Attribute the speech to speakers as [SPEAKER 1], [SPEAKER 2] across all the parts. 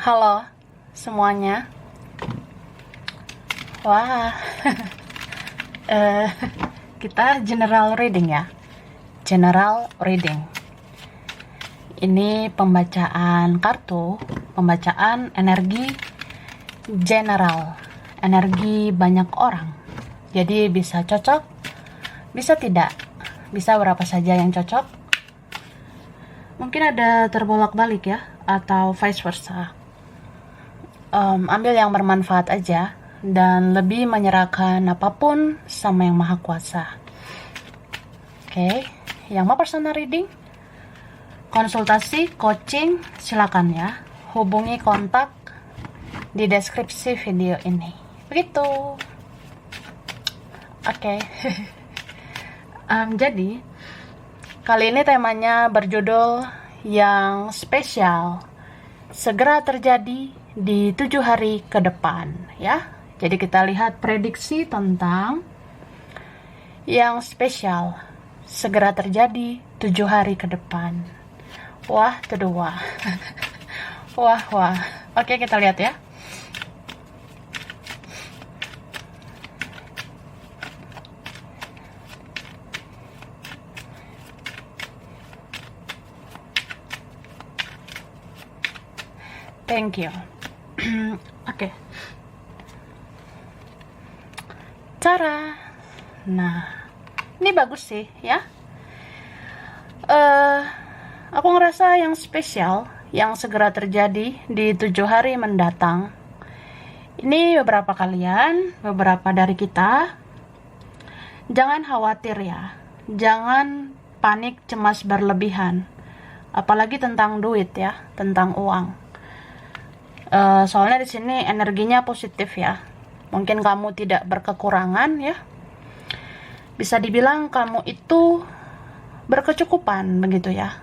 [SPEAKER 1] Halo semuanya. Wah, eh, kita general reading ya. General reading. Ini pembacaan kartu, pembacaan energi general, energi banyak orang. Jadi bisa cocok, bisa tidak, bisa berapa saja yang cocok. Mungkin ada terbolak-balik ya, atau vice versa. Ambil yang bermanfaat aja dan lebih menyerahkan apapun sama yang maha kuasa. Oke, yang mau personal reading, konsultasi, coaching, silakan ya. Hubungi kontak di deskripsi video ini. Begitu. Oke. Jadi kali ini temanya berjudul yang spesial segera terjadi di 7 hari ke depan ya. Jadi kita lihat prediksi tentang yang spesial segera terjadi 7 hari ke depan. Wah, kedua. Wah. Oke, kita lihat ya. Thank you. Oke. Cara. Nah, ini bagus sih ya. Aku ngerasa yang spesial yang segera terjadi di 7 hari mendatang. Ini beberapa kalian, beberapa dari kita. Jangan khawatir ya. Jangan panik cemas berlebihan. Apalagi tentang duit ya, tentang uang. Soalnya di sini energinya positif ya. Mungkin kamu tidak berkekurangan ya. Bisa dibilang kamu itu berkecukupan begitu ya.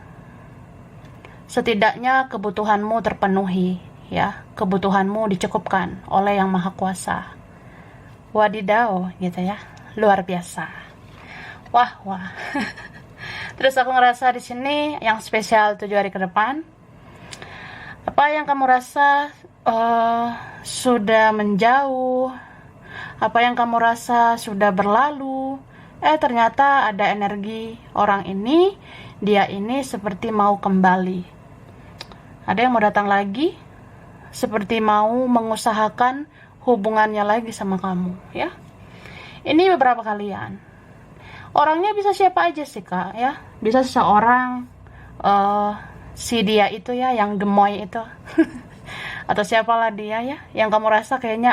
[SPEAKER 1] Setidaknya kebutuhanmu terpenuhi ya. Kebutuhanmu dicukupkan oleh Yang Maha Kuasa. Wadidaw gitu ya. Luar biasa. Wah. Terus aku ngerasa di sini yang spesial 7 hari ke depan. Apa yang kamu rasa sudah menjauh, apa yang kamu rasa sudah berlalu, ternyata ada energi orang ini, dia ini seperti mau kembali. Ada yang mau datang lagi, seperti mau mengusahakan hubungannya lagi sama kamu, ya. Ini beberapa kalian. Orangnya bisa siapa aja sih kak, ya. Bisa seseorang, si dia itu ya, yang gemoy itu. Atau siapalah dia ya, yang kamu rasa kayaknya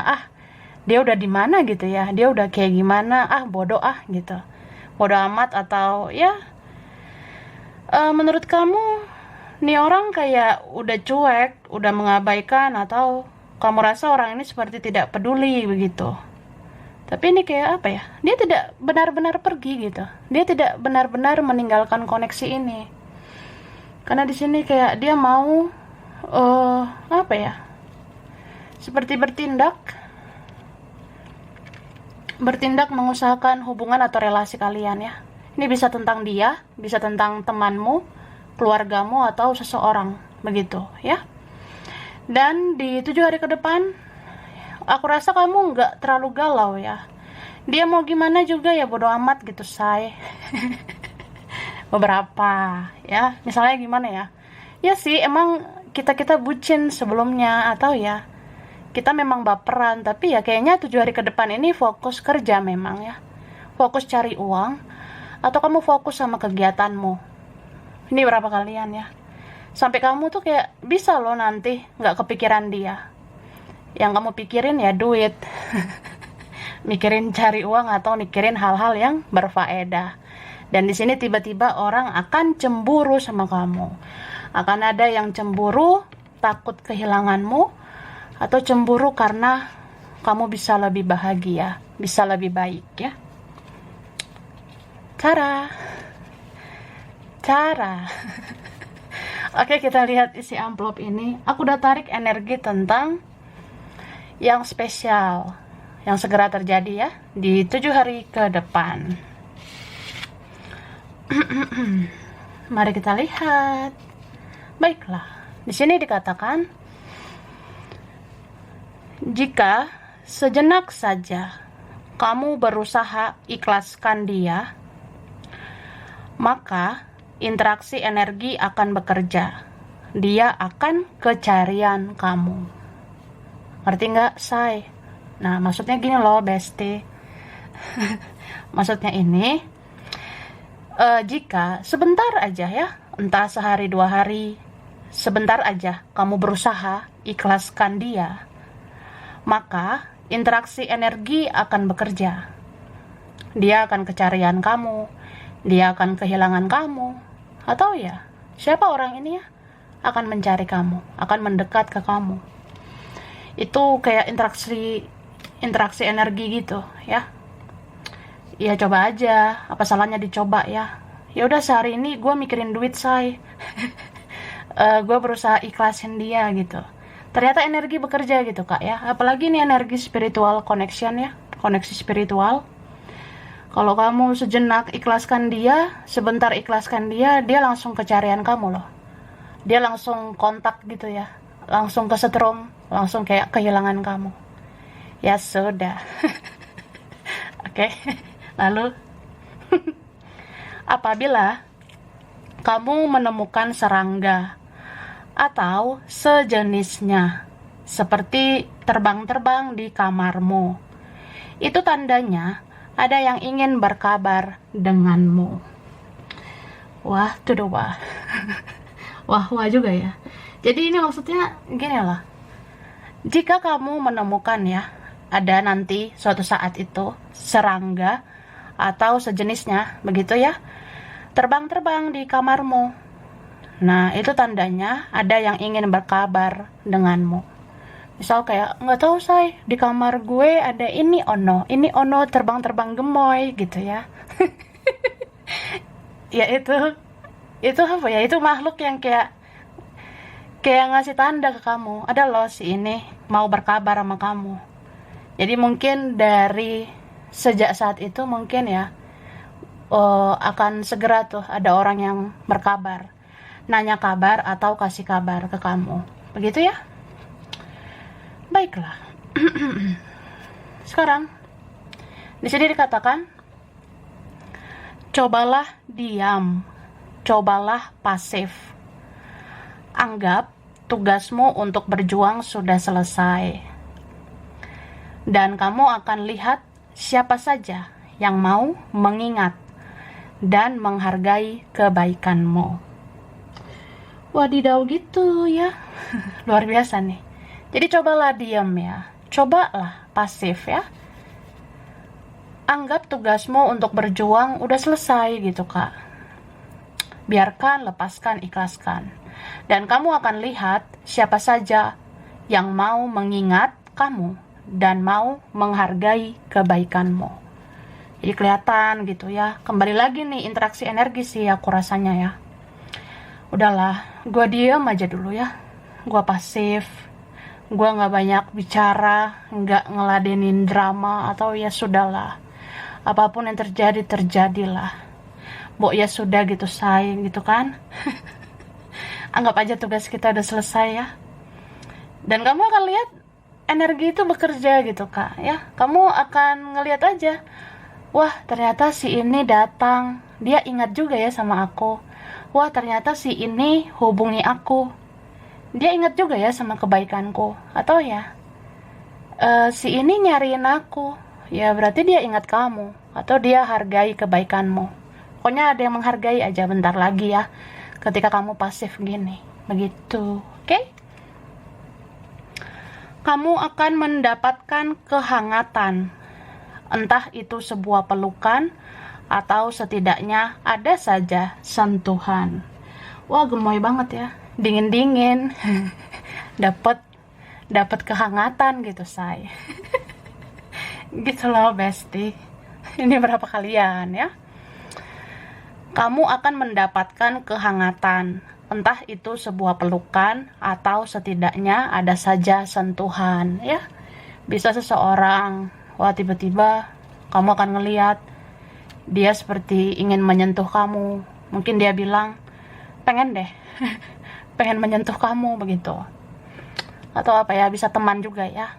[SPEAKER 1] dia udah di mana gitu ya, dia udah kayak gimana, bodoh gitu, bodoh amat. Atau ya menurut kamu nih orang kayak udah cuek, udah mengabaikan, atau kamu rasa orang ini seperti tidak peduli begitu. Tapi ini kayak apa ya, dia tidak benar-benar pergi gitu, dia tidak benar-benar meninggalkan koneksi ini. Karena di sini kayak dia mau apa ya, seperti bertindak mengusahakan hubungan atau relasi kalian ya. Ini bisa tentang dia, bisa tentang temanmu, keluargamu, atau seseorang begitu ya. Dan di 7 hari ke depan aku rasa kamu nggak terlalu galau ya. Dia mau gimana juga ya bodo amat gitu say. Beberapa ya, misalnya gimana ya, ya sih emang kita bucin sebelumnya, atau ya kita memang baperan, tapi ya kayaknya 7 hari ke depan ini fokus kerja memang ya, fokus cari uang, atau kamu fokus sama kegiatanmu. Ini berapa kalian ya, sampai kamu tuh kayak bisa loh nanti nggak kepikiran dia, yang kamu pikirin ya duit. Mikirin cari uang atau mikirin hal-hal yang berfaedah. Dan di sini tiba-tiba orang akan cemburu sama kamu. Akan ada yang cemburu takut kehilanganmu, atau cemburu karena kamu bisa lebih bahagia, bisa lebih baik ya. Cara. Oke, kita lihat isi amplop ini. Aku udah tarik energi tentang yang spesial yang segera terjadi ya di 7 hari ke depan. Mari kita lihat. Baiklah, di sini dikatakan Jika sejenak saja kamu berusaha ikhlaskan dia, maka interaksi energi akan bekerja. Dia akan kecarian kamu. Ngerti nggak, say? Nah, maksudnya gini loh, Besti. Maksudnya ini, jika sebentar aja ya, entah sehari 2 hari, sebentar aja kamu berusaha ikhlaskan dia, maka interaksi energi akan bekerja. Dia akan kecarian kamu, dia akan kehilangan kamu, atau ya, siapa orang ini ya, akan mencari kamu, akan mendekat ke kamu. Itu kayak interaksi energi gitu ya. Ya coba aja, apa salahnya dicoba ya. Ya udah, sehari ini gue mikirin duit, say. Gue berusaha ikhlasin dia gitu. Ternyata energi bekerja gitu, Kak ya. Apalagi ini energi spiritual connection ya, koneksi spiritual. Kalau kamu sejenak ikhlaskan dia, sebentar ikhlaskan dia, dia langsung kecarian kamu loh. Dia langsung kontak gitu ya, langsung kesetrum, langsung kayak kehilangan kamu. Ya sudah. Oke. Lalu apabila kamu menemukan serangga atau sejenisnya seperti terbang-terbang di kamarmu, itu tandanya ada yang ingin berkabar denganmu. Wah, tuh wah. Wah juga ya. Jadi ini maksudnya gini lah. Jika kamu menemukan ya, ada nanti suatu saat itu serangga atau sejenisnya, begitu ya, terbang-terbang di kamarmu. Nah, itu tandanya ada yang ingin berkabar denganmu. Misal kayak, nggak tahu say, di kamar gue ada ini ono terbang-terbang gemoy gitu ya. Ya itu apa ya? Itu makhluk yang kayak ngasih tanda ke kamu, ada loh si ini mau berkabar sama kamu. Jadi mungkin dari sejak saat itu mungkin ya, akan segera tuh ada orang yang berkabar, nanya kabar atau kasih kabar ke kamu. Begitu ya? Baiklah. Sekarang di sini dikatakan, cobalah diam, cobalah pasif. Anggap tugasmu untuk berjuang sudah selesai. Dan kamu akan lihat siapa saja yang mau mengingat dan menghargai kebaikanmu. Wadidaw gitu ya. Luar biasa nih. Jadi cobalah diam ya. Cobalah pasif ya. Anggap tugasmu untuk berjuang udah selesai gitu, Kak. Biarkan, lepaskan, ikhlaskan. Dan kamu akan lihat siapa saja yang mau mengingat kamu dan mau menghargai kebaikanmu. Jadi kelihatan gitu ya. Kembali lagi nih, interaksi energi sih aku rasanya ya. Udahlah, gue diem aja dulu ya. Gue pasif. Gue gak banyak bicara, gak ngeladenin drama, atau ya sudahlah. Apapun yang terjadi, terjadilah. Bo ya sudah gitu, say, gitu kan. Anggap aja tugas kita udah selesai ya. Dan kamu akan lihat energi itu bekerja gitu, Kak ya. Kamu akan ngelihat aja, wah ternyata si ini datang, dia ingat juga ya sama aku. Wah ternyata si ini hubungi aku, dia ingat juga ya sama kebaikanku. Atau ya, si ini nyariin aku, ya berarti dia ingat kamu, atau dia hargai kebaikanmu. Pokoknya ada yang menghargai aja bentar lagi ya, ketika kamu pasif gini, begitu, oke? Kamu akan mendapatkan kehangatan, entah itu sebuah pelukan atau setidaknya ada saja sentuhan. Wah gemoy banget ya, dingin-dingin. dapat kehangatan gitu, say. Gitu loh, Besti. Ini berapa kalian ya? Kamu akan mendapatkan kehangatan, entah itu sebuah pelukan atau setidaknya ada saja sentuhan ya. Bisa seseorang, wah tiba-tiba kamu akan ngelihat dia seperti ingin menyentuh kamu. Mungkin dia bilang, pengen deh pengen menyentuh kamu begitu. Atau apa ya, bisa teman juga ya.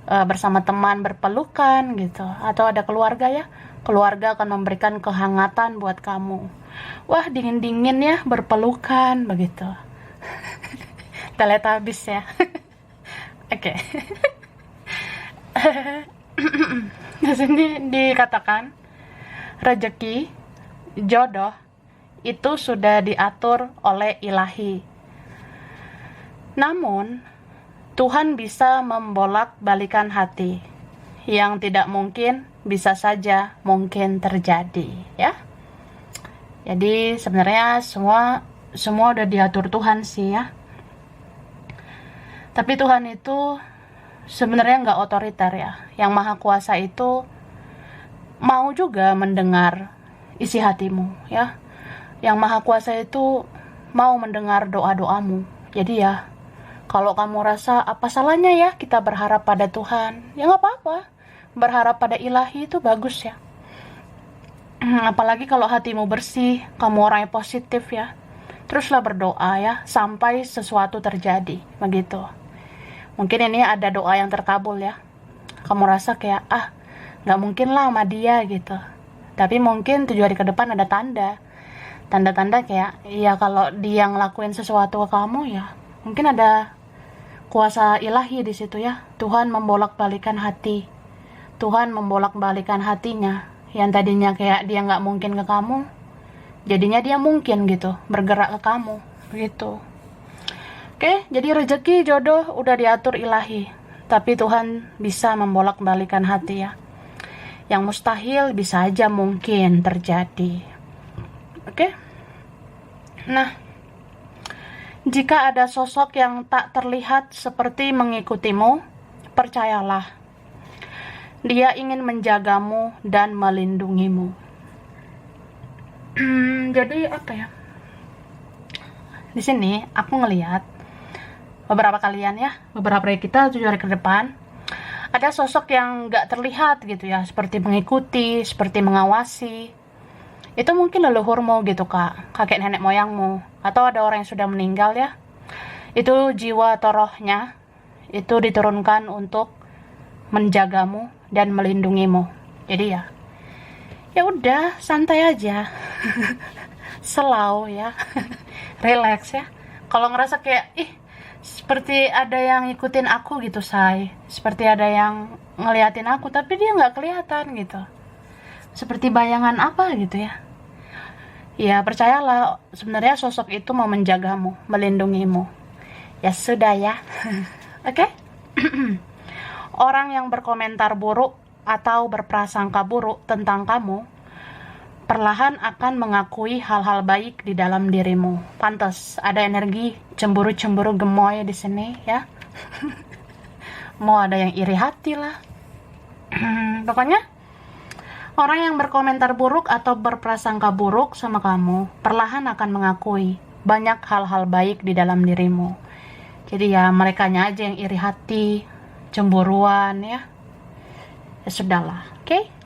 [SPEAKER 1] bersama teman berpelukan gitu, atau ada keluarga ya, keluarga akan memberikan kehangatan buat kamu. Wah, dingin-dingin ya berpelukan begitu. Teletabis ya. Oke. Di sini dikatakan rezeki, jodoh itu sudah diatur oleh ilahi. Namun, Tuhan bisa membolak-balikan hati. Yang tidak mungkin bisa saja mungkin terjadi, ya. Jadi sebenarnya semua udah diatur Tuhan sih ya. Tapi Tuhan itu sebenarnya nggak otoriter ya. Yang Maha Kuasa itu mau juga mendengar isi hatimu ya. Yang Maha Kuasa itu mau mendengar doa-doamu. Jadi ya, kalau kamu rasa apa salahnya ya kita berharap pada Tuhan, ya nggak apa-apa. Berharap pada ilahi itu bagus ya. Apalagi kalau hatimu bersih, kamu orang yang positif ya. Teruslah berdoa ya, sampai sesuatu terjadi, begitu. Mungkin ini ada doa yang terkabul ya. Kamu rasa kayak, gak mungkin lah sama dia gitu. Tapi mungkin 7 hari ke depan ada tanda-tanda kayak, ya kalau dia ngelakuin sesuatu ke kamu ya, mungkin ada kuasa ilahi di situ ya. Tuhan membolak-balikan hati. Tuhan membolak-balikan hatinya. Yang tadinya kayak dia nggak mungkin ke kamu, jadinya dia mungkin gitu, bergerak ke kamu, begitu. Oke, jadi rezeki, jodoh udah diatur ilahi, tapi Tuhan bisa membolak-balikan hati ya. Yang mustahil bisa aja mungkin terjadi. Oke. Nah, jika ada sosok yang tak terlihat seperti mengikutimu, percayalah, dia ingin menjagamu dan melindungimu. Jadi apa ya? Di sini aku ngelihat beberapa kalian ya, beberapa dari kita 7 hari ke depan ada sosok yang nggak terlihat gitu ya, seperti mengikuti, seperti mengawasi. Itu mungkin leluhurmu gitu kak, kakek nenek moyangmu, atau ada orang yang sudah meninggal ya. Itu jiwa atau rohnya itu diturunkan untuk menjagamu dan melindungimu. Jadi ya udah santai aja. Slow ya. Relax ya. Kalau ngerasa kayak seperti ada yang ngikutin aku gitu seperti ada yang ngeliatin aku tapi dia nggak kelihatan gitu, seperti bayangan apa gitu ya. Ya percayalah, sebenarnya sosok itu mau menjagamu, melindungimu. Ya sudah ya. Oke. Orang yang berkomentar buruk atau berprasangka buruk tentang kamu perlahan akan mengakui hal-hal baik di dalam dirimu. Pantas ada energi cemburu-cemburu gemoy di sini ya. Mau ada yang iri hati lah. Pokoknya orang yang berkomentar buruk atau berprasangka buruk sama kamu perlahan akan mengakui banyak hal-hal baik di dalam dirimu. Jadi ya merekanya aja yang iri hati, cemburuan ya. Ya sudahlah, oke?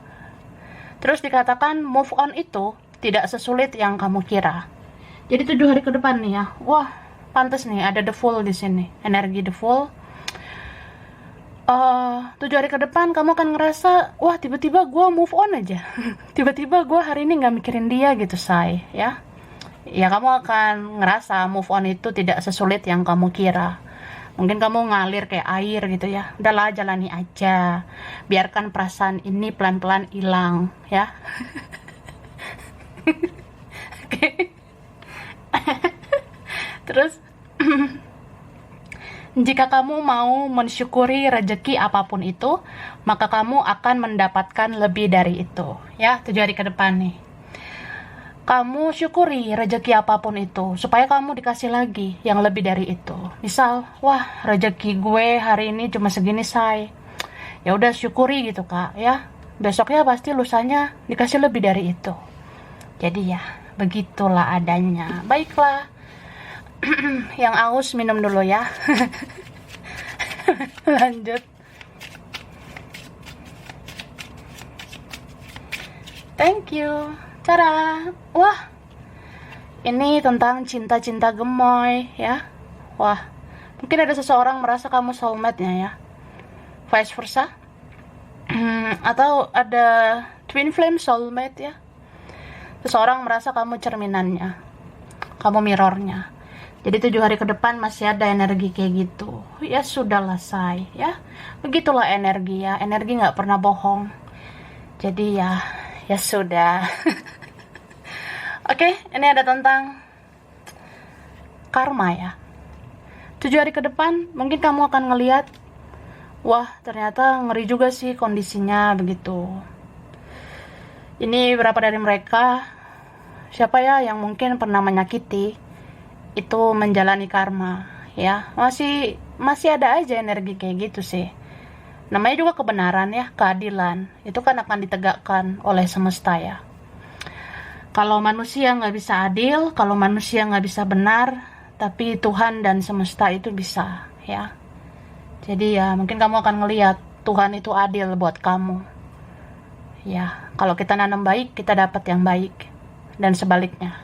[SPEAKER 1] Terus dikatakan move on itu tidak sesulit yang kamu kira. Jadi 7 hari ke depan nih ya. Wah, pantas nih ada the full di sini. Energi the full. 7 hari ke depan kamu akan ngerasa, wah tiba-tiba gue move on aja. Tiba-tiba gue hari ini gak mikirin dia gitu ya. Ya kamu akan ngerasa move on itu tidak sesulit yang kamu kira. Mungkin kamu ngalir kayak air gitu ya. Udahlah, jalani aja. Biarkan perasaan ini pelan-pelan hilang ya. Oke. Terus jika kamu mau mensyukuri rezeki apapun itu, maka kamu akan mendapatkan lebih dari itu ya. 7 hari ke depan nih, kamu syukuri rezeki apapun itu, supaya kamu dikasih lagi yang lebih dari itu. Misal, wah rezeki gue hari ini cuma segini ya udah syukuri gitu kak ya. Besoknya pasti lusanya dikasih lebih dari itu. Jadi ya begitulah adanya. Baiklah. Yang aus minum dulu ya. Lanjut. Thank you. Cara, wah, ini tentang cinta-cinta gemoy ya. Wah, mungkin ada seseorang merasa kamu soulmate-nya ya. vice versa. Atau ada twin flame soulmate ya. Seseorang merasa kamu cerminannya, kamu mirrornya. Jadi 7 hari ke depan masih ada energi kayak gitu. Ya sudahlah say, ya. Begitulah energi ya. Energi nggak pernah bohong. Jadi ya sudah. Oke, ini ada tentang karma ya. 7 hari ke depan mungkin kamu akan ngelihat, wah ternyata ngeri juga sih kondisinya begitu. Ini beberapa dari mereka, siapa ya yang mungkin pernah menyakiti, itu menjalani karma ya. Masih ada aja energi kayak gitu sih. Namanya juga kebenaran ya, keadilan. Itu kan akan ditegakkan oleh semesta ya. Kalau manusia nggak bisa adil, kalau manusia nggak bisa benar, tapi Tuhan dan semesta itu bisa ya. Jadi ya mungkin kamu akan ngelihat Tuhan itu adil buat kamu ya. Kalau kita nanam baik, kita dapat yang baik, dan sebaliknya.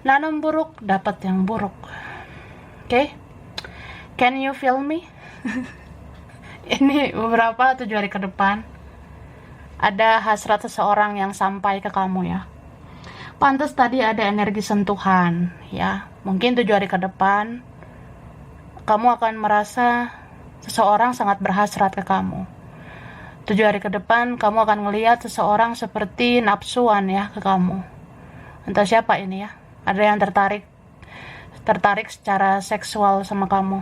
[SPEAKER 1] Nanam buruk, dapat yang buruk. Oke? Can you feel me? Ini beberapa 7 hari ke depan ada hasrat seseorang yang sampai ke kamu ya. Pantas tadi ada energi sentuhan ya. Mungkin 7 hari ke depan kamu akan merasa seseorang sangat berhasrat ke kamu. 7 hari ke depan kamu akan melihat seseorang seperti nafsuan ya ke kamu. Entah siapa ini ya. Ada yang tertarik secara seksual sama kamu.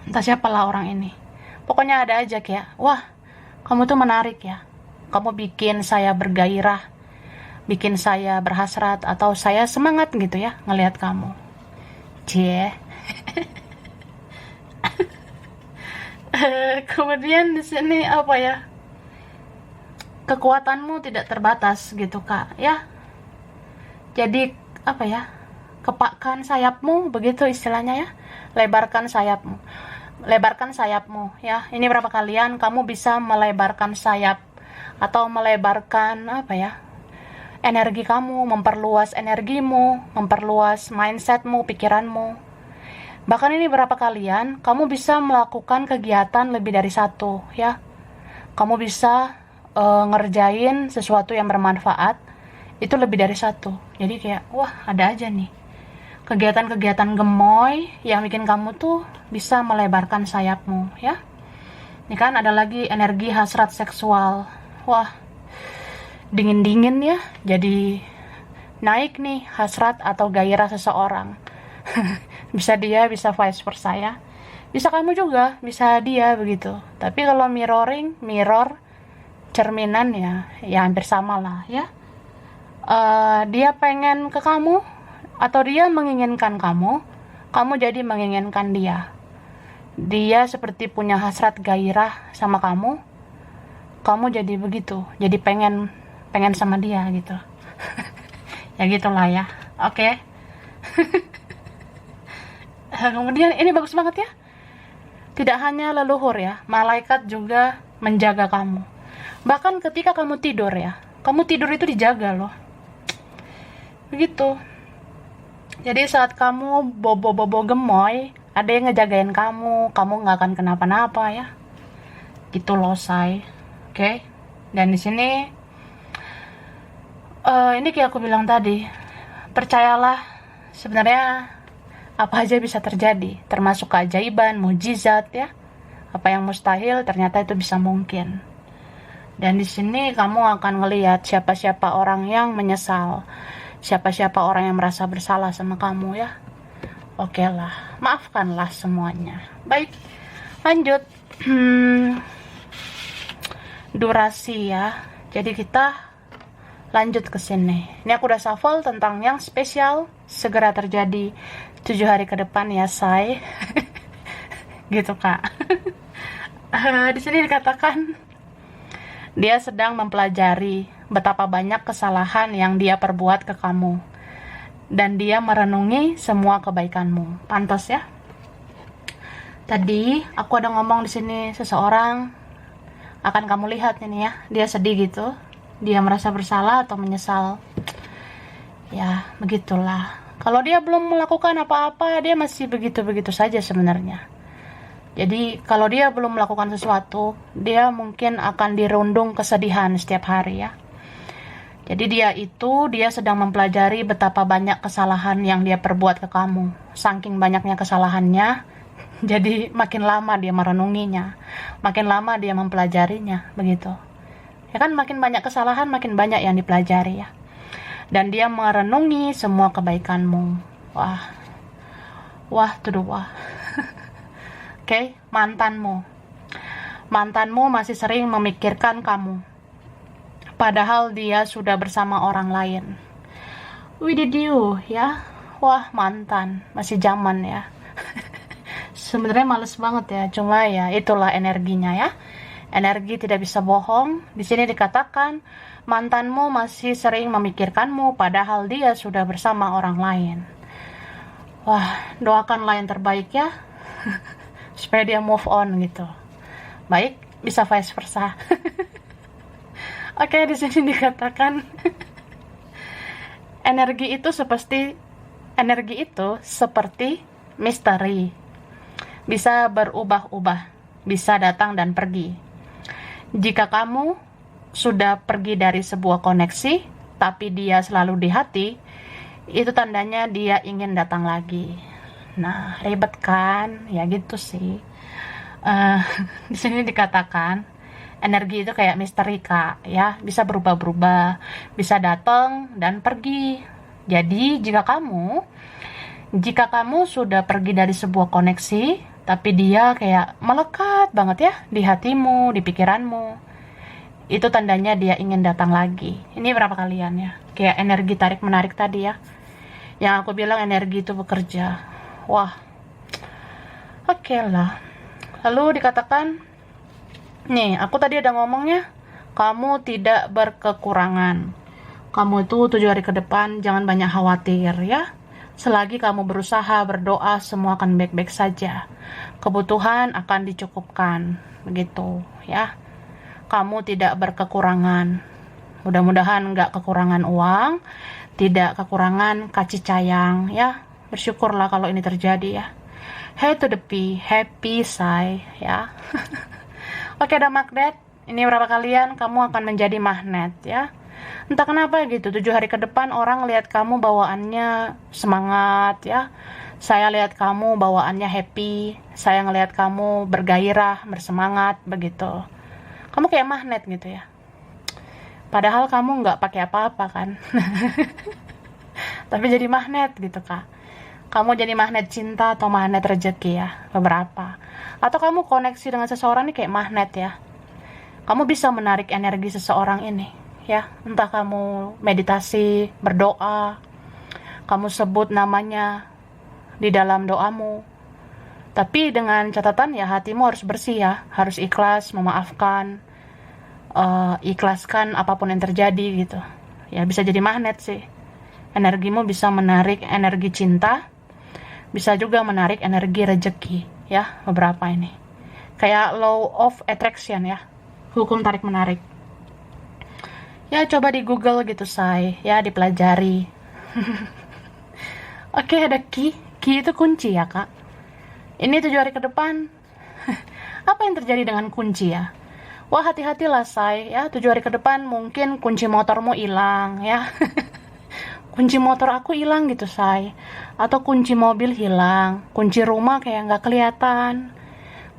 [SPEAKER 1] Entah siapalah orang ini. Pokoknya ada aja kayak, wah kamu tuh menarik ya. Kamu bikin saya bergairah, bikin saya berhasrat, atau saya semangat gitu ya ngelihat kamu. Cie. Kemudian di sini apa ya? Kekuatanmu tidak terbatas gitu kak ya. Jadi apa ya? Kepakkan sayapmu, begitu istilahnya ya. Lebarkan sayapmu. Lebarkan sayapmu ya. Ini berapa kalian kamu bisa melebarkan sayap atau melebarkan apa ya? Energi kamu, memperluas energimu, memperluas mindsetmu, pikiranmu. Bahkan ini berapa kalian kamu bisa melakukan kegiatan lebih dari satu ya. Kamu bisa ngerjain sesuatu yang bermanfaat itu lebih dari satu. Jadi kayak wah ada aja nih kegiatan-kegiatan gemoy yang bikin kamu tuh bisa melebarkan sayapmu ya. Ini kan ada lagi energi hasrat seksual. Wah dingin-dingin ya. Jadi naik nih hasrat atau gairah seseorang. Bisa dia, bisa vice versa ya. Bisa kamu juga, bisa dia begitu. Tapi kalau mirror, cerminan ya hampir sama lah ya. Dia pengen ke kamu, atau dia menginginkan kamu jadi menginginkan dia. Dia seperti punya hasrat gairah sama kamu jadi begitu, jadi pengen sama dia gitu. Ya gitulah ya. Oke. Kemudian ini bagus banget ya. Tidak hanya leluhur ya, malaikat juga menjaga kamu. Bahkan ketika kamu tidur ya, kamu tidur itu dijaga loh. Begitu. Jadi saat kamu bobo-bobo gemoy, ada yang ngejagain kamu nggak akan kenapa-napa ya. Gitu loh say. Oke. Dan di sini ini kayak aku bilang tadi, percayalah sebenarnya apa aja bisa terjadi, termasuk keajaiban, mujizat ya. Apa yang mustahil ternyata itu bisa mungkin. Dan di sini kamu akan melihat siapa-siapa orang yang menyesal, siapa-siapa orang yang merasa bersalah sama kamu ya. Oke lah, maafkanlah semuanya. Baik, lanjut. Durasi ya. Jadi kita lanjut ke sini. Ini aku udah shuffle tentang yang spesial segera terjadi 7 hari ke depan ya, say. Gitu, Kak. Di sini dikatakan dia sedang mempelajari betapa banyak kesalahan yang dia perbuat ke kamu. Dan dia merenungi semua kebaikanmu. Pantas ya. Tadi aku ada ngomong di sini seseorang akan kamu lihat ini ya, dia sedih gitu. Dia merasa bersalah atau menyesal. Ya, begitulah. Kalau dia belum melakukan apa-apa, dia masih begitu-begitu saja sebenarnya. Jadi kalau dia belum melakukan sesuatu, dia mungkin akan dirundung kesedihan setiap hari ya. Jadi dia sedang mempelajari betapa banyak kesalahan yang dia perbuat ke kamu. Saking banyaknya kesalahannya, jadi makin lama dia merenunginya, makin lama dia mempelajarinya, begitu. Ya kan, makin banyak kesalahan, makin banyak yang dipelajari ya. Dan dia merenungi semua kebaikanmu. Wah, tuh wah. Oke, mantanmu masih sering memikirkan kamu, padahal dia sudah bersama orang lain. We did you ya. Wah, mantan masih zaman ya. Sebenarnya males banget ya, cuma ya itulah energinya ya. Energi tidak bisa bohong. Di sini dikatakan mantanmu masih sering memikirkanmu, padahal dia sudah bersama orang lain. Wah, doakanlah yang terbaik ya. Supaya dia move on gitu. Baik, bisa vice versa. Oke, di sini dikatakan energi itu seperti misteri. Bisa berubah-ubah, bisa datang dan pergi. Jika kamu sudah pergi dari sebuah koneksi, tapi dia selalu di hati, itu tandanya dia ingin datang lagi. Nah, ribet kan? Ya gitu sih. Di sini dikatakan energi itu kayak misteri kak, ya bisa berubah-berubah, bisa datang dan pergi. Jadi jika kamu sudah pergi dari sebuah koneksi, tapi dia kayak melekat banget ya di hatimu, di pikiranmu, itu tandanya dia ingin datang lagi. Ini berapa kalian ya? Kayak energi tarik menarik tadi ya, yang aku bilang energi itu bekerja. Wah, oke lah. Lalu dikatakan, nih aku tadi ada ngomongnya, kamu tidak berkekurangan. Kamu itu 7 hari ke depan jangan banyak khawatir ya. Selagi kamu berusaha berdoa, semua akan baik-baik saja. Kebutuhan akan dicukupkan, begitu ya. Kamu tidak berkekurangan. Mudah-mudahan nggak kekurangan uang, tidak kekurangan kasih sayang ya. Bersyukurlah kalau ini terjadi ya. Hey to the P, happy say ya. Oke, ada magnet. Ini berapa kalian kamu akan menjadi magnet ya. Entah kenapa gitu, 7 hari ke depan orang lihat kamu bawaannya semangat ya. Saya lihat kamu bawaannya happy, saya ngelihat kamu bergairah, bersemangat, begitu. Kamu kayak magnet gitu ya. Padahal kamu nggak pakai apa-apa kan. Tapi jadi magnet gitu kak. Kamu jadi magnet cinta atau magnet rezeki ya, beberapa. Atau kamu koneksi dengan seseorang nih kayak magnet ya. Kamu bisa menarik energi seseorang ini ya. Entah kamu meditasi, berdoa, kamu sebut namanya di dalam doamu. Tapi dengan catatan ya, hatimu harus bersih ya, harus ikhlas, memaafkan, ikhlaskan apapun yang terjadi gitu. Ya bisa jadi magnet sih. Energimu bisa menarik energi cinta, bisa juga menarik energi rezeki ya, beberapa ini. Kayak law of attraction ya, hukum tarik menarik. Ya coba di Google gitu say, ya dipelajari. Oke, ada key itu kunci ya kak. Ini 7 hari ke depan. Apa yang terjadi dengan kunci ya? Wah, hati-hatilah say ya, 7 hari ke depan mungkin kunci motormu hilang ya. Kunci motor aku hilang gitu say, atau kunci mobil hilang, kunci rumah kayak nggak kelihatan,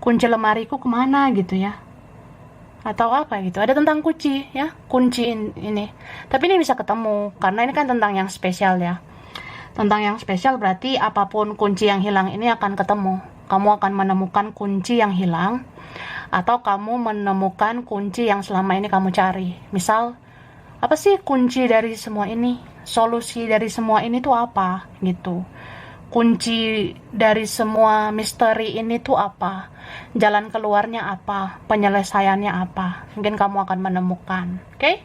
[SPEAKER 1] kunci lemariku kemana gitu ya, atau apa gitu. Ada tentang kunci ya, kunci ini. Tapi ini bisa ketemu karena ini kan tentang yang spesial ya. Tentang yang spesial berarti apapun kunci yang hilang ini akan ketemu. Kamu akan menemukan kunci yang hilang, atau kamu menemukan kunci yang selama ini kamu cari. Misal, apa sih kunci dari semua ini? Solusi dari semua ini tuh apa gitu. Kunci dari semua misteri ini tuh apa? Jalan keluarnya apa? Penyelesaiannya apa? Mungkin kamu akan menemukan. Oke?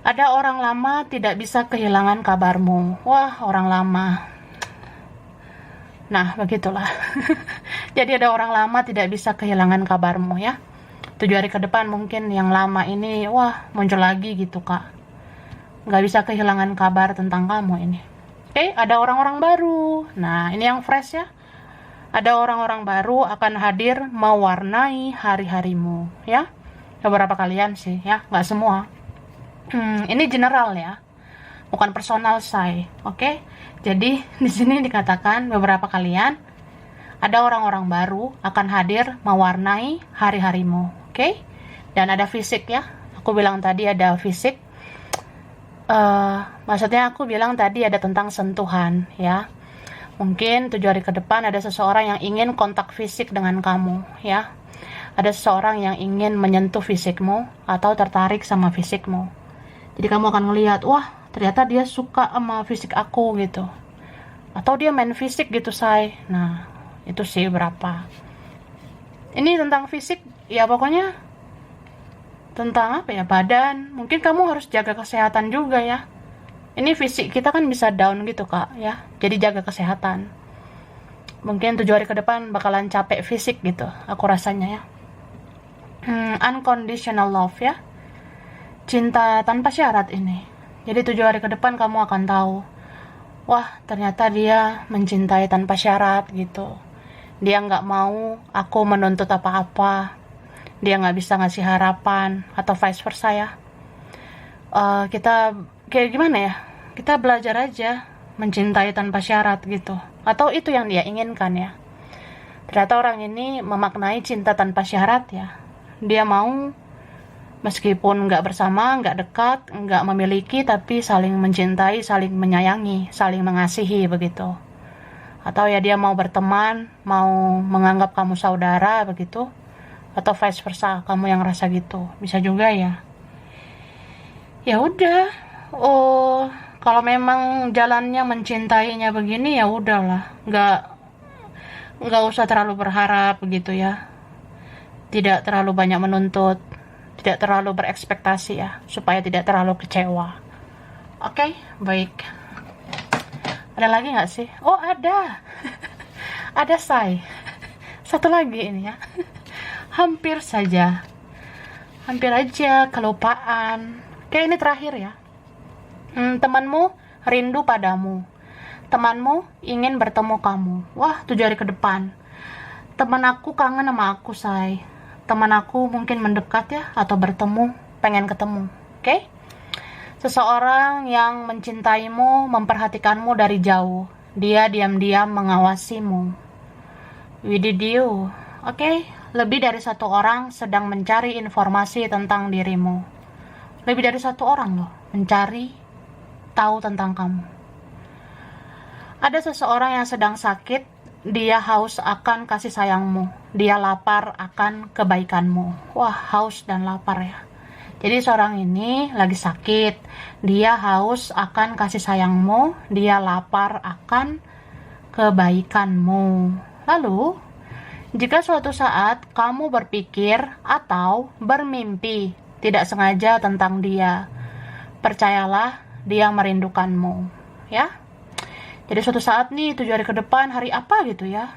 [SPEAKER 1] Ada orang lama tidak bisa kehilangan kabarmu. Wah, orang lama. Nah, begitulah. Jadi ada orang lama tidak bisa kehilangan kabarmu ya. 7 hari ke depan mungkin yang lama ini, wah, muncul lagi gitu kak. Nggak bisa kehilangan kabar tentang kamu ini. Oke, ada orang-orang baru. Nah, ini yang fresh ya. Ada orang-orang baru akan hadir mewarnai hari-harimu, ya. Beberapa kalian sih, ya, nggak semua. Ini general ya, bukan personal say, oke? Jadi di sini dikatakan beberapa kalian ada orang-orang baru akan hadir mewarnai hari-harimu, oke? Dan ada fisik ya, aku bilang tadi ada fisik. Maksudnya aku bilang tadi ada tentang sentuhan ya. Mungkin 7 hari ke depan ada seseorang yang ingin kontak fisik dengan kamu ya. Ada seseorang yang ingin menyentuh fisikmu atau tertarik sama fisikmu. Jadi kamu akan ngelihat, wah ternyata dia suka sama fisik aku gitu. Atau dia main fisik gitu say. Nah itu sih berapa. Ini tentang fisik ya, pokoknya tentang apa ya, badan. Mungkin kamu harus jaga kesehatan juga ya. Ini fisik kita kan bisa down gitu kak ya. Jadi jaga kesehatan. Mungkin 7 hari ke depan bakalan capek fisik gitu, aku rasanya ya. Unconditional love ya, cinta tanpa syarat ini. Jadi 7 hari ke depan kamu akan tahu, wah ternyata dia mencintai tanpa syarat gitu. Dia nggak mau aku menuntut apa-apa, dia nggak bisa ngasih harapan, atau vice versa ya. Kita kayak gimana ya, kita belajar aja mencintai tanpa syarat gitu, atau itu yang dia inginkan ya. Ternyata orang ini memaknai cinta tanpa syarat ya. Dia mau meskipun nggak bersama, nggak dekat, nggak memiliki, tapi saling mencintai, saling menyayangi, saling mengasihi begitu. Atau ya dia mau berteman, mau menganggap kamu saudara begitu, atau vice versa, kamu yang rasa gitu, bisa juga ya. Ya udah, kalau memang jalannya mencintainya begini ya udahlah, nggak usah terlalu berharap begitu ya. Tidak terlalu banyak menuntut, tidak terlalu berekspektasi ya, supaya tidak terlalu kecewa. Oke, baik. Ada lagi nggak sih? Oh ada. Ada say. Satu lagi ini ya. Hampir saja. Hampir aja kelupaan. Oke, ini terakhir ya. Temanmu rindu padamu. Temanmu ingin bertemu kamu. Wah, 7 hari ke depan. Teman aku kangen sama aku say. Teman aku mungkin mendekat ya, atau bertemu, pengen ketemu. Oke? Seseorang yang mencintaimu, memperhatikanmu dari jauh. Dia diam-diam mengawasimu. We did you. Oke? Lebih dari satu orang sedang mencari informasi tentang dirimu. Lebih dari satu orang loh, mencari tahu tentang kamu. Ada seseorang yang sedang sakit. Dia haus akan kasih sayangmu. Dia lapar akan kebaikanmu. Wah, haus dan lapar ya. Jadi seorang ini lagi sakit. Dia haus akan kasih sayangmu. Dia lapar akan kebaikanmu. Lalu, jika suatu saat kamu berpikir atau bermimpi tidak sengaja tentang dia, percayalah dia merindukanmu. Ya. Jadi suatu saat nih 7 hari ke depan, hari apa gitu ya,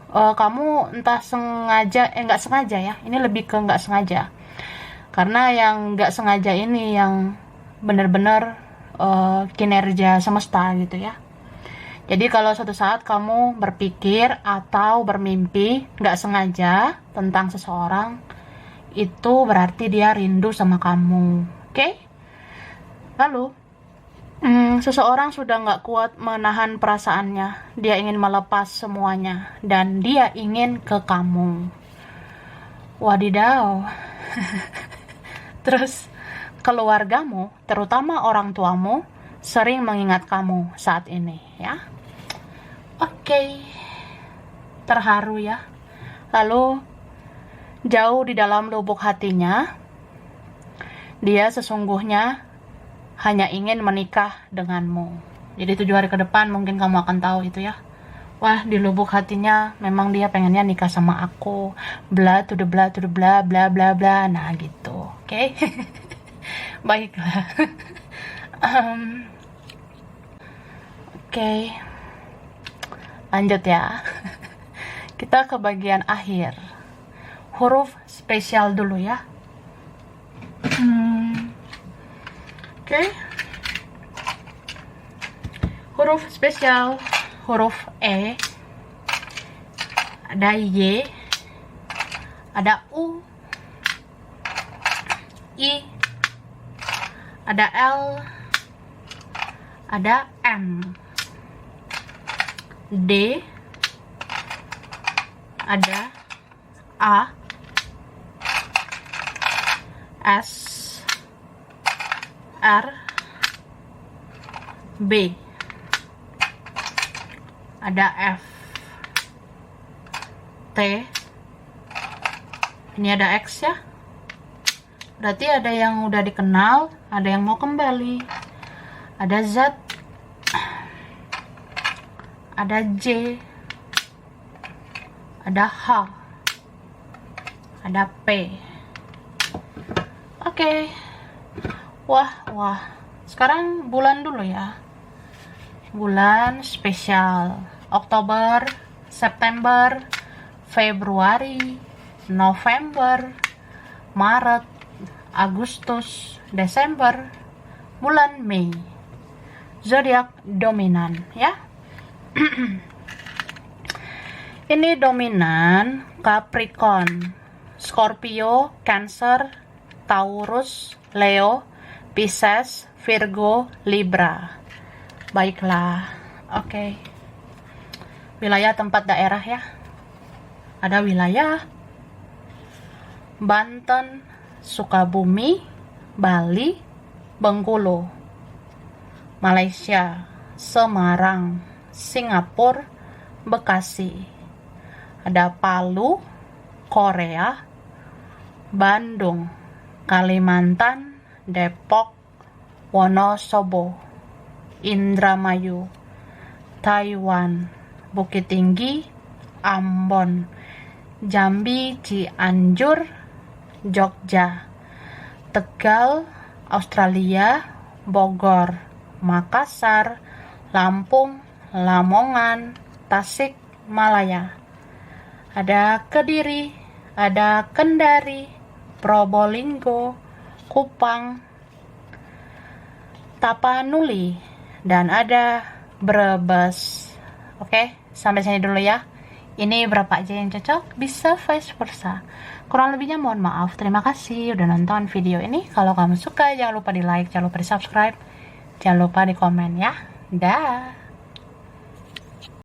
[SPEAKER 1] kamu entah sengaja, nggak sengaja ya, ini lebih ke nggak sengaja, karena yang nggak sengaja ini yang benar-benar kinerja semesta gitu ya. Jadi kalau suatu saat kamu berpikir atau bermimpi nggak sengaja tentang seseorang, itu berarti dia rindu sama kamu. Oke? Lalu seseorang sudah nggak kuat menahan perasaannya. Dia ingin melepas semuanya dan dia ingin ke kamu. Wadidaw. Terus keluargamu, terutama orang tuamu, sering mengingat kamu saat ini ya. Oke. Terharu ya. Lalu jauh di dalam lubuk hatinya, dia sesungguhnya hanya ingin menikah denganmu. Jadi 7 hari ke depan mungkin kamu akan tahu itu ya. Wah, di lubuk hatinya memang dia pengennya nikah sama aku. Bla to the bla to the bla bla bla bla. Nah gitu. Oke. Baiklah. Oke. Lanjut ya. Kita ke bagian akhir. Huruf spesial dulu ya. Oke. Huruf spesial, huruf E. ada Y, ada U, I, ada L, ada M, D, ada A, S, R, B, ada F, T, ini ada X ya. Berarti ada yang udah dikenal, ada yang mau kembali. Ada Z, ada J, ada H, ada P. Oke. Wah. Sekarang bulan dulu ya. Bulan spesial. Oktober, September, Februari, November, Maret, Agustus, Desember, bulan Mei. Zodiak dominan ya. Ini dominan Capricorn, Scorpio, Cancer, Taurus, Leo, Pisces, Virgo, Libra. Baiklah. Oke. Wilayah tempat daerah ya. Ada wilayah Banten, Sukabumi, Bali, Bengkulu, Malaysia, Semarang, Singapura, Bekasi. Ada Palu, Korea, Bandung, Kalimantan, Depok, Wonosobo, Indramayu, Taiwan, Bukit Tinggi, Ambon, Jambi, Cianjur, Jogja, Tegal, Australia, Bogor, Makassar, Lampung, Lamongan, Tasik Malaya. Ada Kediri, ada Kendari, Probolinggo, Kupang, Tapanuli, dan ada Brebes. Oke, sampai sini dulu ya. Ini berapa aja yang cocok, bisa vice versa. Kurang lebihnya mohon maaf. Terima kasih udah nonton video ini. Kalau kamu suka, jangan lupa di like, jangan lupa di subscribe, jangan lupa di komen ya. Dah.